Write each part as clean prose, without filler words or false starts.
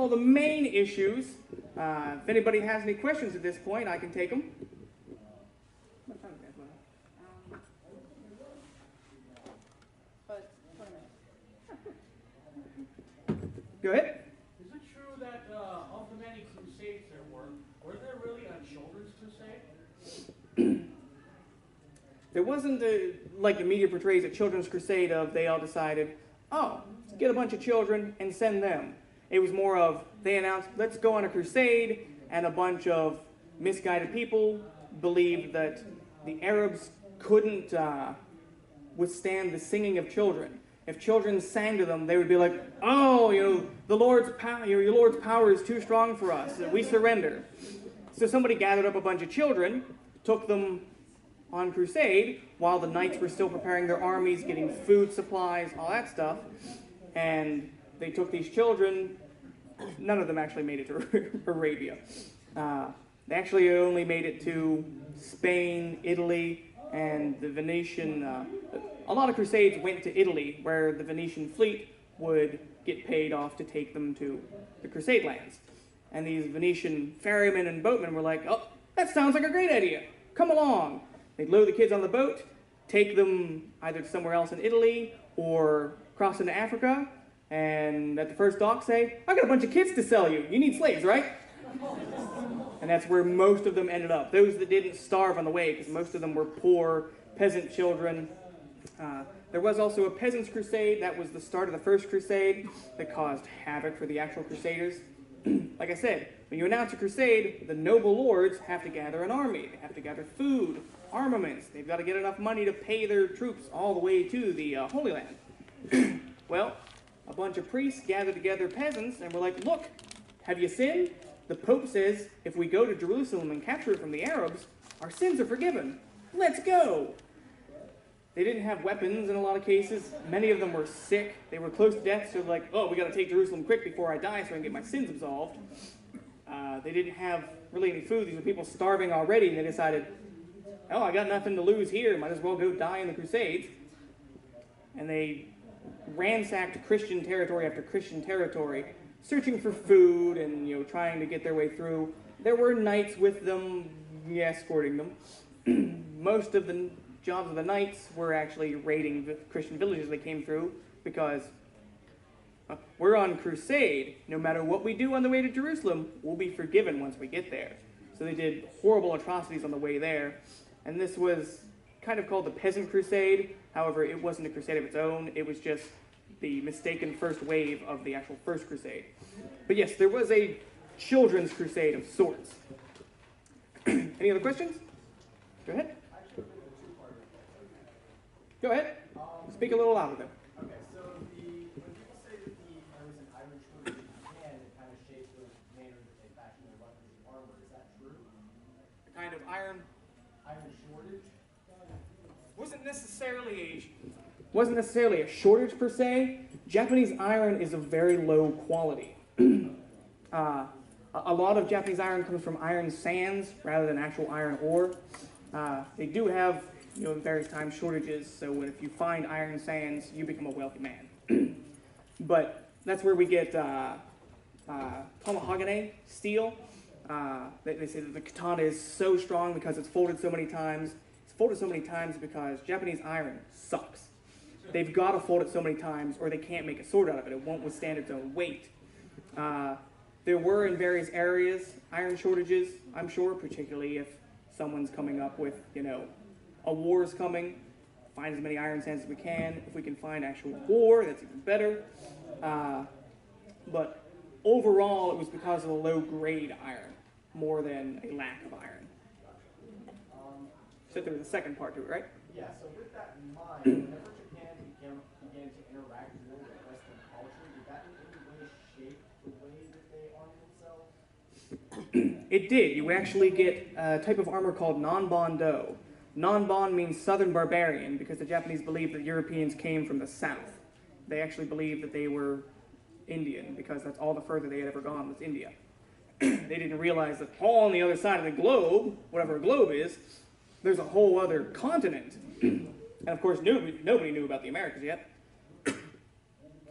all the main issues. If anybody has any questions at this point, I can take them. Go ahead. Is it true that of the many crusades there were there really a children's crusade? There wasn't like the media portrays a children's crusade of they all decided, oh, let's get a bunch of children and send them. It was more of they announced, let's go on a crusade, and a bunch of misguided people believed that the Arabs couldn't withstand the singing of children. If children sang to them, they would be like, oh, the Lord's power, your Lord's power is too strong for us. We surrender. So somebody gathered up a bunch of children, took them on crusade, while the knights were still preparing their armies, getting food supplies, all that stuff. And they took these children. None of them actually made it to Arabia. They actually only made it to Spain, Italy, and the Venetian. A lot of crusades went to Italy, where the Venetian fleet would get paid off to take them to the crusade lands. And these Venetian ferrymen and boatmen were like, oh, that sounds like a great idea. Come along. They'd load the kids on the boat, take them either somewhere else in Italy or cross into Africa, and at the first dock say, I got a bunch of kids to sell you. You need slaves, right? And that's where most of them ended up. Those that didn't starve on the way, because most of them were poor peasant children. There was also a Peasants' Crusade. That was the start of the First Crusade that caused havoc for the actual Crusaders. Like I said, when you announce a crusade, the noble lords have to gather an army. They have to gather food, armaments. They've got to get enough money to pay their troops all the way to the Holy Land. Well, a bunch of priests gathered together peasants and were like, look, have you sinned? The Pope says if we go to Jerusalem and capture it from the Arabs, our sins are forgiven. Let's go! They didn't have weapons in a lot of cases. Many of them were sick. They were close to death, so they're like, oh, we got to take Jerusalem quick before I die so I can get my sins absolved. They didn't have really any food. These were people starving already, and they decided, oh, I got nothing to lose here. Might as well go die in the Crusades. And they ransacked Christian territory after Christian territory, searching for food and trying to get their way through. There were knights with them, escorting them. Most of the jobs of the knights were actually raiding the Christian villages they came through, because we're on crusade. No matter what we do on the way to Jerusalem, we'll be forgiven once we get there. So they did horrible atrocities on the way there. And this was kind of called the Peasant Crusade. However, it wasn't a crusade of its own. It was just the mistaken first wave of the actual First Crusade. But yes, there was a children's crusade of sorts. Any other questions? Go ahead. Go ahead. Speak a little louder, though. Okay, so when people say that there was an iron shortage in Japan, it kind of shaped the manner that they fashioned their weapons and armor. Is that true? The kind of iron shortage? Wasn't necessarily a shortage per se. Japanese iron is of very low quality. A lot of Japanese iron comes from iron sands rather than actual iron ore. They do have in various times shortages, so if you find iron sands, you become a wealthy man. But that's where we get tomahawk steel. They say that the katana is so strong because it's folded so many times. It's folded so many times because Japanese iron sucks. They've got to fold it so many times or they can't make a sword out of it. It won't withstand its own weight. There were in various areas iron shortages, I'm sure, particularly if someone's coming up with, a war is coming. Find as many iron sands as we can. If we can find actual ore, that's even better. But overall, it was because of a low-grade iron, more than a lack of iron. So there was a second part to it, right? Yeah, so with that in mind, whenever Japan began to interact more with Western culture, did that in any way shape the way that they armed themselves? It did. You actually get a type of armor called non-bondo. Non-bon means southern barbarian because the Japanese believed that Europeans came from the south. They actually believed that they were Indian because that's all the further they had ever gone was India. They didn't realize that all on the other side of the globe, whatever a globe is, there's a whole other continent. And of course, nobody knew about the Americas yet.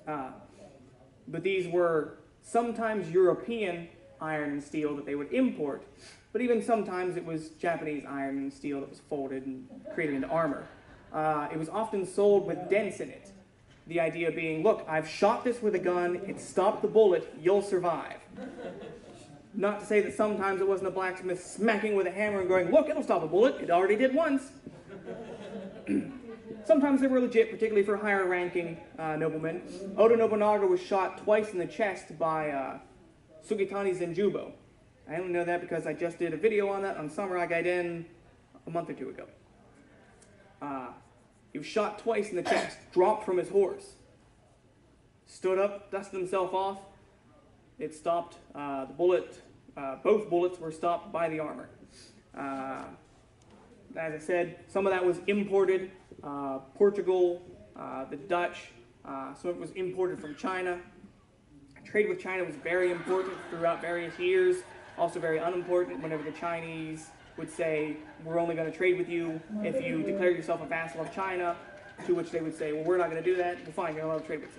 But these were sometimes European iron and steel that they would import, but even sometimes it was Japanese iron and steel that was folded and created into armor. It was often sold with dents in it. The idea being, look, I've shot this with a gun, it stopped the bullet, you'll survive. Not to say that sometimes it wasn't a blacksmith smacking with a hammer and going, look, it'll stop a bullet, it already did once. Sometimes they were legit, particularly for higher ranking noblemen. Oda Nobunaga was shot twice in the chest by Sugitani Zenjubo. I only know that because I just did a video on that on Samurai Gaiden a month or two ago. He was shot twice in the chest, dropped from his horse, stood up, dusted himself off. It stopped the bullet. Both bullets were stopped by the armor. As I said, some of that was imported. Portugal, the Dutch, some of it was imported from China. Trade with China was very important throughout various years, also very unimportant whenever the Chinese would say, we're only going to trade with you if you declare yourself a vassal of China, to which they would say, well, we're not going to do that. Well, fine, you're not allowed to trade with us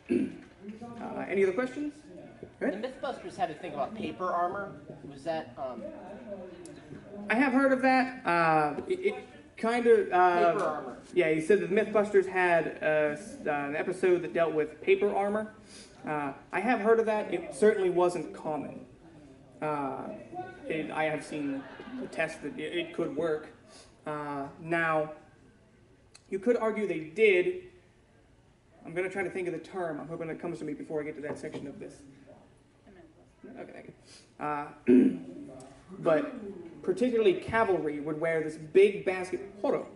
anymore. Any other questions? The Mythbusters had a thing about paper armor. Was that, I have heard of that. It kind of... paper armor. Yeah, he said that the Mythbusters had an episode that dealt with paper armor. I have heard of that. It certainly wasn't common. I have seen the test that it could work. Now, you could argue they did. I'm going to try to think of the term. I'm hoping it comes to me before I get to that section of this. Okay, thank you. But particularly cavalry would wear this big basket, horo.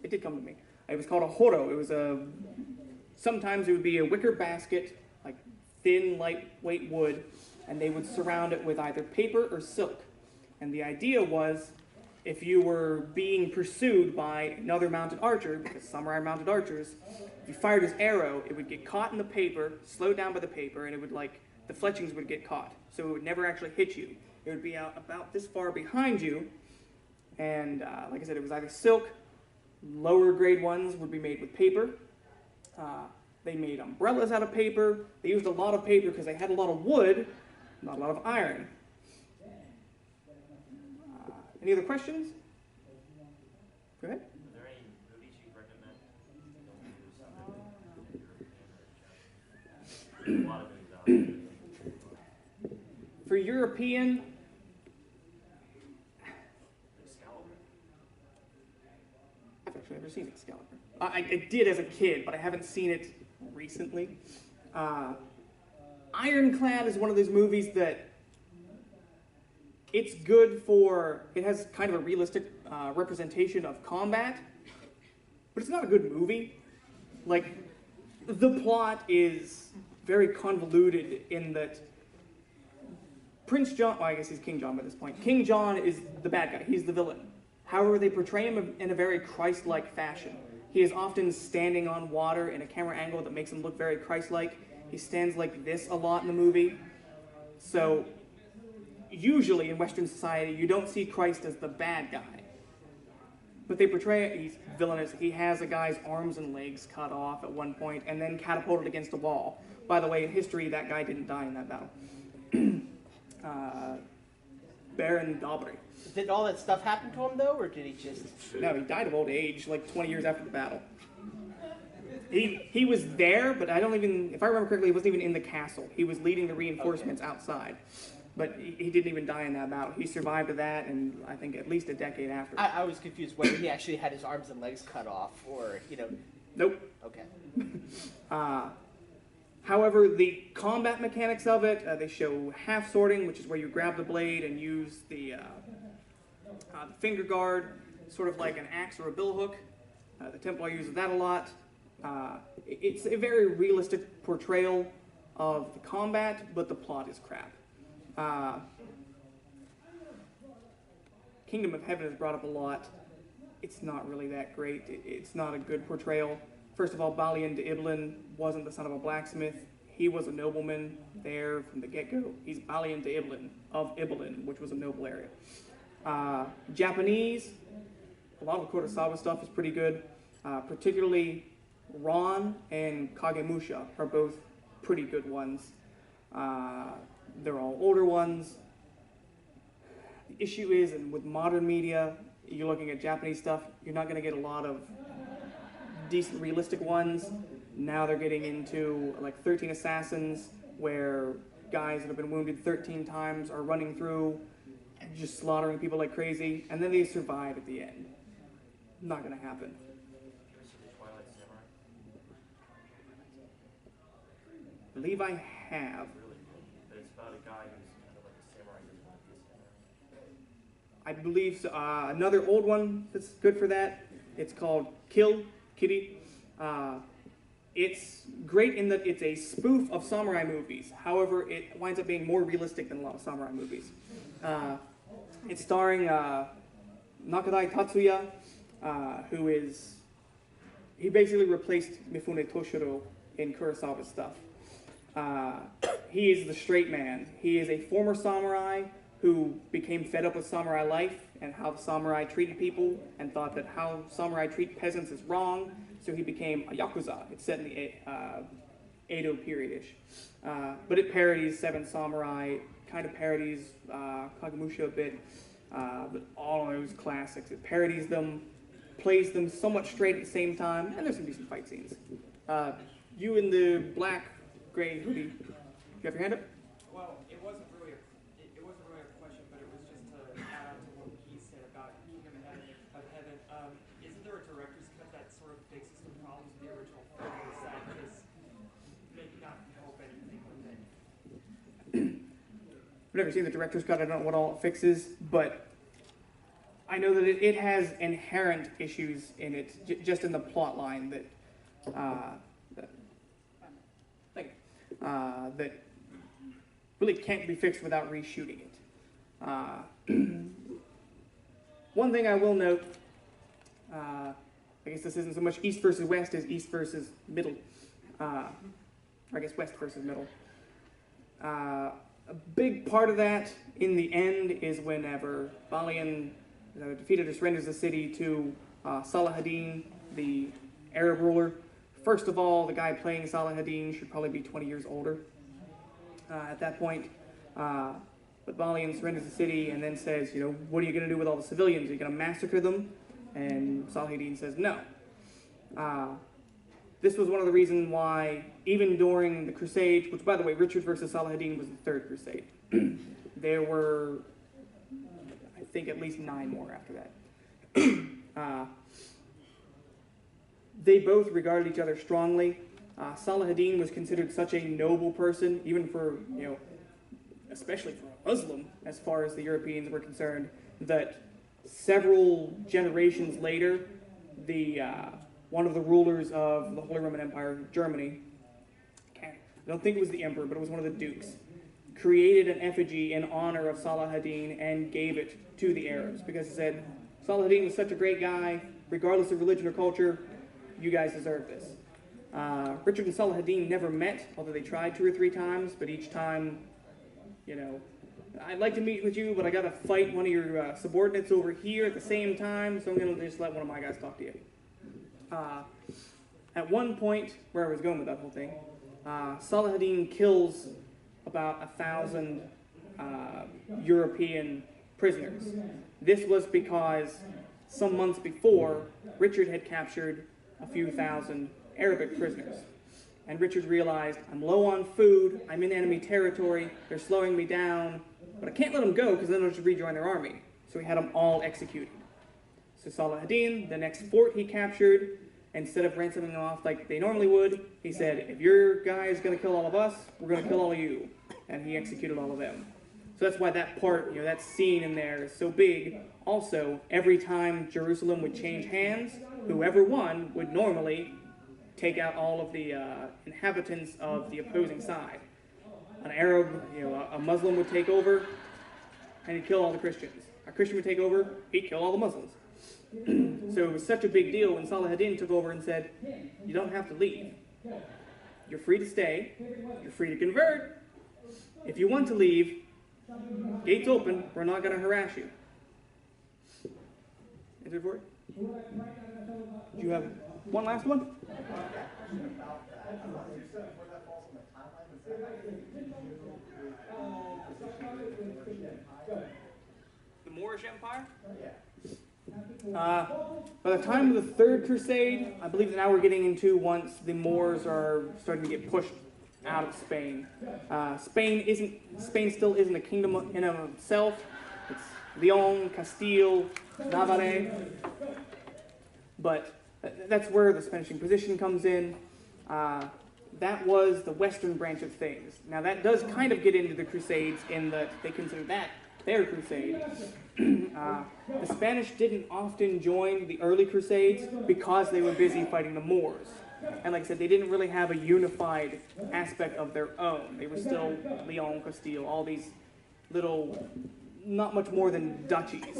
It did come to me. It was called a horo. It was sometimes it would be a wicker basket, like thin, lightweight wood, and they would surround it with either paper or silk. And the idea was, if you were being pursued by another mounted archer, because samurai mounted archers, if you fired his arrow, it would get caught in the paper, slowed down by the paper, and it would the fletchings would get caught. So it would never actually hit you. It would be out about this far behind you, and like I said, it was either silk, lower grade ones would be made with paper. They made umbrellas out of paper. They used a lot of paper because they had a lot of wood, not a lot of iron. Any other questions? Go ahead. Are there any movies you recommend? A lot of movies out there. For European, I've actually never seen Excalibur. I did as a kid, but I haven't seen it recently. Ironclad is one of those movies that it's good for, it has kind of a realistic representation of combat, but it's not a good movie. The plot is very convoluted in that Prince John, well, I guess he's King John by this point. King John is the bad guy. He's the villain. However, they portray him in a very Christ-like fashion. He is often standing on water in a camera angle that makes him look very Christ-like. He stands like this a lot in the movie. So, usually in Western society, you don't see Christ as the bad guy. But they portray it, he's villainous. He has a guy's arms and legs cut off at one point and then catapulted against a wall. By the way, in history, that guy didn't die in that battle. Baron Dobry. Did all that stuff happen to him, though, or did he just... No, he died of old age, 20 years after the battle. He was there, but I don't even, if I remember correctly, he wasn't even in the castle. He was leading the reinforcements outside. But he didn't even die in that battle. He survived that, and I think at least a decade after. I was confused whether he actually had his arms and legs cut off, or, Nope. Okay. However, the combat mechanics of it, they show half swording, which is where you grab the blade and use the finger guard, sort of like an axe or a billhook. The Templar uses that a lot. It's a very realistic portrayal of the combat, but the plot is crap. Kingdom of Heaven is brought up a lot. It's not really that great. It's not a good portrayal. First of all, Balian de Ibelin wasn't the son of a blacksmith. He was a nobleman there from the get-go. He's Balian de Ibelin of Ibelin, which was a noble area. Japanese, a lot of the Kurosawa stuff is pretty good. Particularly Ron and Kagemusha are both pretty good ones. They're all older ones. The issue is, and with modern media, you're looking at Japanese stuff, you're not going to get a lot of decent realistic ones. Now they're getting into like 13 Assassins, where guys that have been wounded 13 times are running through and just slaughtering people like crazy, and then they survive at the end. Not going to happen. I believe I have. But it's about a guy who's kind of like a samurai who doesn't want to be a samurai. I believe so. Another old one that's good for that. It's called Kiri. It's great in that it's a spoof of samurai movies. However, it winds up being more realistic than a lot of samurai movies. It's starring Nakadai Tatsuya, he basically replaced Mifune Toshiro in Kurosawa's stuff. He is the straight man. He is a former samurai who became fed up with samurai life and how the samurai treated people and thought that how samurai treat peasants is wrong, so he became a yakuza. It's set in the Edo period-ish. But it parodies Seven Samurai, kind of parodies Kagemusha a bit, but all of those classics. It parodies them, plays them somewhat straight at the same time, and there's some decent fight scenes. You in the black, gray hoodie, you have your hand up? Well, it wasn't really a question, but it was just to add on to what he said about Kingdom of Heaven. Isn't there a director's cut that sort of fixes some problems with the original film? Is that just maybe not help anything with it? I've never seen the director's cut. I don't know what all it fixes, but I know that it has inherent issues in it, just in the plot line that really can't be fixed without reshooting it. One thing I will note, I guess this isn't so much East versus West as East versus Middle, or I guess West versus Middle. A big part of that, in the end, is whenever Balian defeated or surrenders the city to Salah-ad-Din, the Arab ruler. First of all, the guy playing Salah-ad-Din should probably be 20 years older at that point. But Balian surrenders the city and then says, what are you going to do with all the civilians? Are you going to massacre them? And Salah-ad-Din says no. This was one of the reasons why, even during the Crusade, which, by the way, Richard versus Salah-ad-Din was the third Crusade, there were, I think, at least 9 more after that. They both regarded each other strongly. Salah-ad-Din was considered such a noble person, even for, especially for a Muslim, as far as the Europeans were concerned, that several generations later, one of the rulers of the Holy Roman Empire, Germany, I don't think it was the emperor, but it was one of the dukes, created an effigy in honor of Salah-ad-Din and gave it to the Arabs, because he said, Salah-ad-Din was such a great guy, regardless of religion or culture, you guys deserve this. Richard and Salah-ad-Din never met, although they tried 2 or 3 times, but each time, I'd like to meet with you, but I got to fight one of your subordinates over here at the same time, so I'm going to just let one of my guys talk to you. At one point, where I was going with that whole thing, Salah-ad-Din kills about 1,000 European prisoners. This was because some months before, Richard had captured a few thousand Arabic prisoners. And Richard realized, I'm low on food, I'm in enemy territory, they're slowing me down, but I can't let them go because then they'll just rejoin their army. So he had them all executed. So Salah-ad-Din, the next fort he captured, instead of ransoming them off like they normally would, he said, if your guy is going to kill all of us, we're going to kill all of you. And he executed all of them. So that's why that part, that scene in there is so big. Also, every time Jerusalem would change hands, whoever won would normally take out all of the inhabitants of the opposing side. An Arab, a Muslim would take over, and he'd kill all the Christians. A Christian would take over, he'd kill all the Muslims. So it was such a big deal when Salah-ad-Din took over and said, you don't have to leave. You're free to stay. You're free to convert. If you want to leave, gates open. We're not going to harass you. Is it for it? Do you have one last one? About that, you said where that falls on the timeline, The Moorish Empire? By the time of the Third Crusade, I believe that now we're getting into once the Moors are starting to get pushed out of Spain. Spain still isn't a kingdom in of itself. It's Leon, Castile, Navarre. But that's where the Spanish Inquisition comes in. That was the western branch of things. Now that does kind of get into the Crusades in that they consider that their crusade. The Spanish didn't often join the early Crusades because they were busy fighting the Moors. And like I said, they didn't really have a unified aspect of their own. They were still Leon, Castile, all these little, not much more than duchies.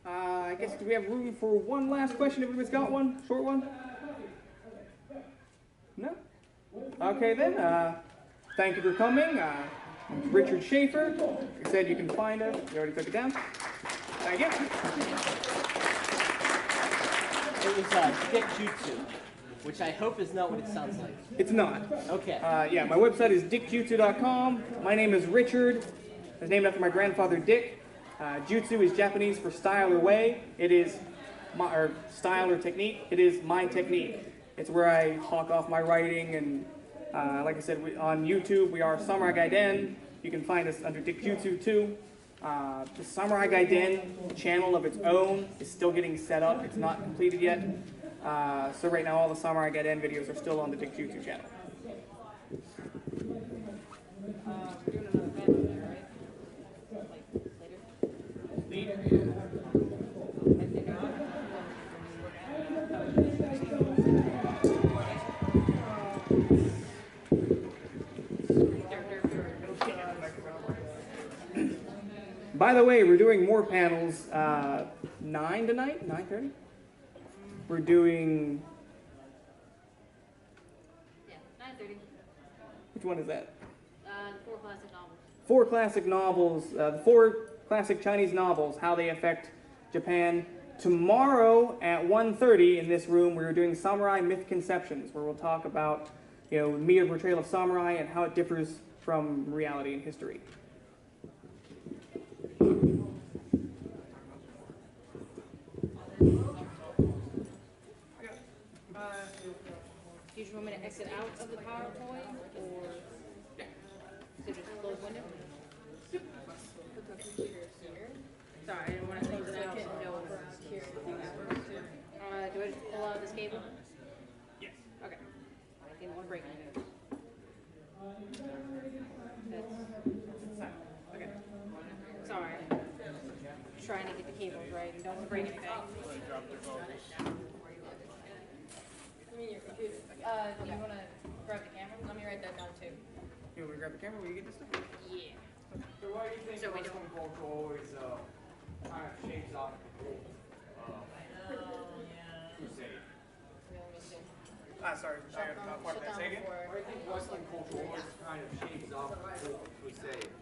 I guess, do we have room for one last question? Everybody's got one? Short one? No? Okay then, thank you for coming. Richard Shaffer. Like I said, you can find us. You already took it down. Thank you. It was Dick Jutsu, which I hope is not what it sounds like. It's not. Okay. Yeah, my website is dickjutsu.com. My name is Richard. It's named after my grandfather, Dick. Jutsu is Japanese for style or way. It is or style or technique. It is my technique. It's where I hawk off my writing, and like I said, on YouTube we are Samurai Gaiden. You can find us under Dick Jutsu too. The Samurai Gaiden channel of its own is still getting set up. It's not completed yet. So right now all the Samurai Gaiden videos are still on the Dick Jutsu channel. We're doing another panel there, right? Like later? Leader. By the way, we're doing more panels, 9 tonight, 9:30? We're doing, Yeah, 9:30. which one is that? 4 classic novels. 4 classic novels, the 4 classic Chinese novels, how they affect Japan. Tomorrow at 1:30 in this room, we're doing Samurai Myth Conceptions, where we'll talk about, the media portrayal of samurai and how it differs from reality and history. Do you just want me to exit out of the PowerPoint, or so just close window? Put the computer here. Sorry, I didn't want to close it out. No, here. Do I just pull out this cable? Yes. Okay. I didn't want to break it. That's okay. Sorry. Trying to get the cables right and don't want to break anything. Your computer. Do you want to grab the camera? Let me write that down too. You want me to grab the camera while you get this stuff? Yeah. So why do you think So we Western culture always kind of shapes off the whole crusade? Sorry, I got part of that. Say again? Why do you think Western culture always kind of shapes off the whole crusade?